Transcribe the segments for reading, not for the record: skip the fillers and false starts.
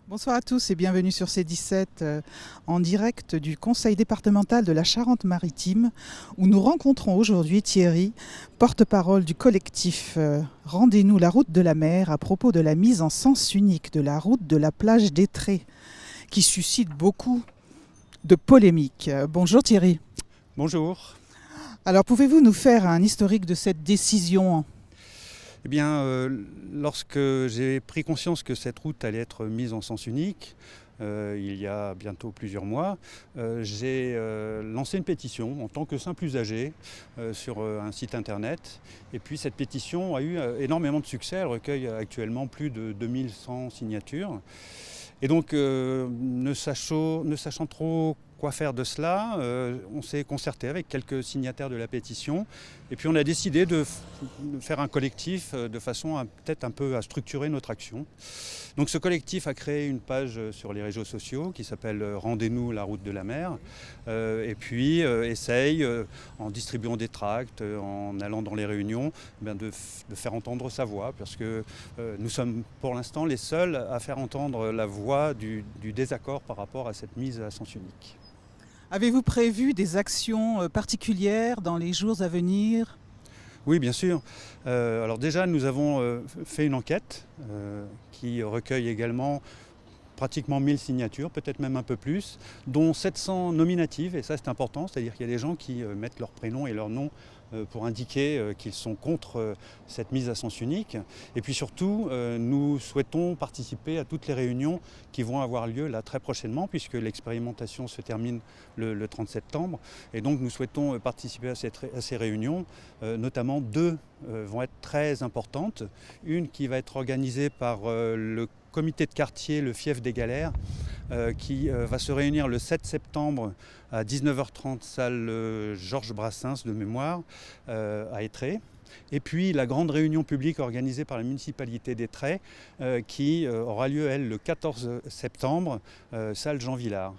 Bonsoir à tous et bienvenue sur C17 en direct du Conseil départemental de la Charente-Maritime où nous rencontrons aujourd'hui Thierry, porte-parole du collectif Rendez-nous la route de la mer à propos de la mise en sens unique de la route de la plage d'Étré qui suscite beaucoup de polémiques. Bonjour Thierry. Bonjour. Alors pouvez-vous nous faire un historique de cette décision ? Eh bien, lorsque j'ai pris conscience que cette route allait être mise en sens unique, il y a bientôt plusieurs mois, j'ai lancé une pétition en tant que simple usager sur un site internet. Et puis cette pétition a eu énormément de succès. Elle recueille actuellement plus de 2100 signatures. Et donc, ne sachant trop quoi faire de cela, on s'est concerté avec quelques signataires de la pétition et puis on a décidé de faire un collectif de façon peut-être un peu à structurer notre action. Donc ce collectif a créé une page sur les réseaux sociaux qui s'appelle Rendez-nous la route de la mer et puis essaye, en distribuant des tracts, en allant dans les réunions, de faire entendre sa voix parce que nous sommes pour l'instant les seuls à faire entendre la voix du désaccord par rapport à cette mise à sens unique. Avez-vous prévu des actions particulières dans les jours à venir ? Oui, bien sûr. Alors déjà, nous avons fait une enquête qui recueille également pratiquement 1000 signatures, peut-être même un peu plus, dont 700 nominatives, et ça c'est important, c'est-à-dire qu'il y a des gens qui mettent leur prénom et leur nom pour indiquer qu'ils sont contre cette mise à sens unique. Et puis surtout, nous souhaitons participer à toutes les réunions qui vont avoir lieu là très prochainement, puisque l'expérimentation se termine le 30 septembre. Et donc nous souhaitons participer à ces réunions, notamment deux vont être très importantes. Une qui va être organisée par le comité de quartier, le Fief des Galères, qui va se réunir le 7 septembre à 19h30, salle Georges Brassens de mémoire, à Étré. Et puis la grande réunion publique organisée par la municipalité d'Étré, qui aura lieu, elle, le 14 septembre, salle Jean Villard.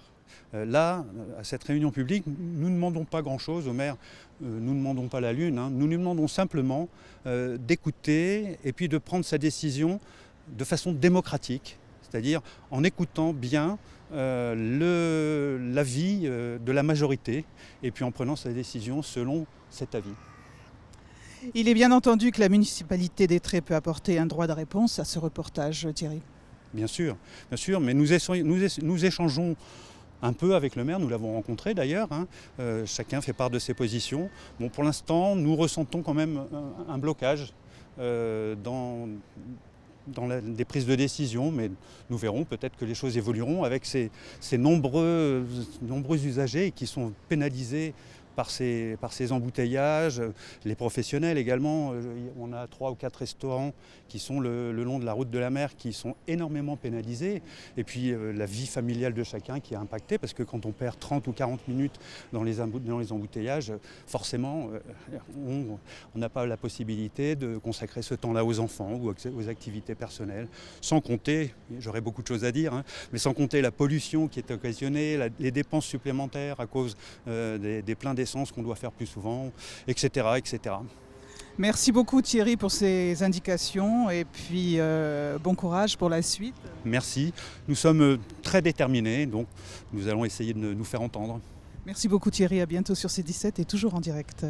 Là, à cette réunion publique, nous ne demandons pas grand-chose au maire, nous ne demandons pas la lune, nous lui demandons simplement d'écouter et puis de prendre sa décision de façon démocratique, c'est-à-dire en écoutant bien l'avis de la majorité et puis en prenant sa décision selon cet avis. Il est bien entendu que la municipalité d'Étré peut apporter un droit de réponse à ce reportage, Thierry. Bien sûr, mais nous échangeons un peu avec le maire, nous l'avons rencontré d'ailleurs, chacun fait part de ses positions. Bon, pour l'instant, nous ressentons quand même un blocage dans des prises de décision, mais nous verrons, peut-être que les choses évolueront avec ces nombreux usagers qui sont pénalisés par ces embouteillages, les professionnels également. On a 3 ou 4 restaurants qui sont le long de la route de la mer qui sont énormément pénalisés. Et puis la vie familiale de chacun qui est impactée parce que quand on perd 30 ou 40 minutes dans les embouteillages, forcément on n'a pas la possibilité de consacrer ce temps-là aux enfants ou aux activités personnelles. Sans compter, j'aurais beaucoup de choses à dire, mais sans compter la pollution qui est occasionnée, les dépenses supplémentaires à cause des pleins d'essence qu'on doit faire plus souvent, etc., etc. Merci beaucoup Thierry pour ces indications et puis bon courage pour la suite. Merci, nous sommes très déterminés, donc nous allons essayer de nous faire entendre. Merci beaucoup Thierry, à bientôt sur C17 et toujours en direct.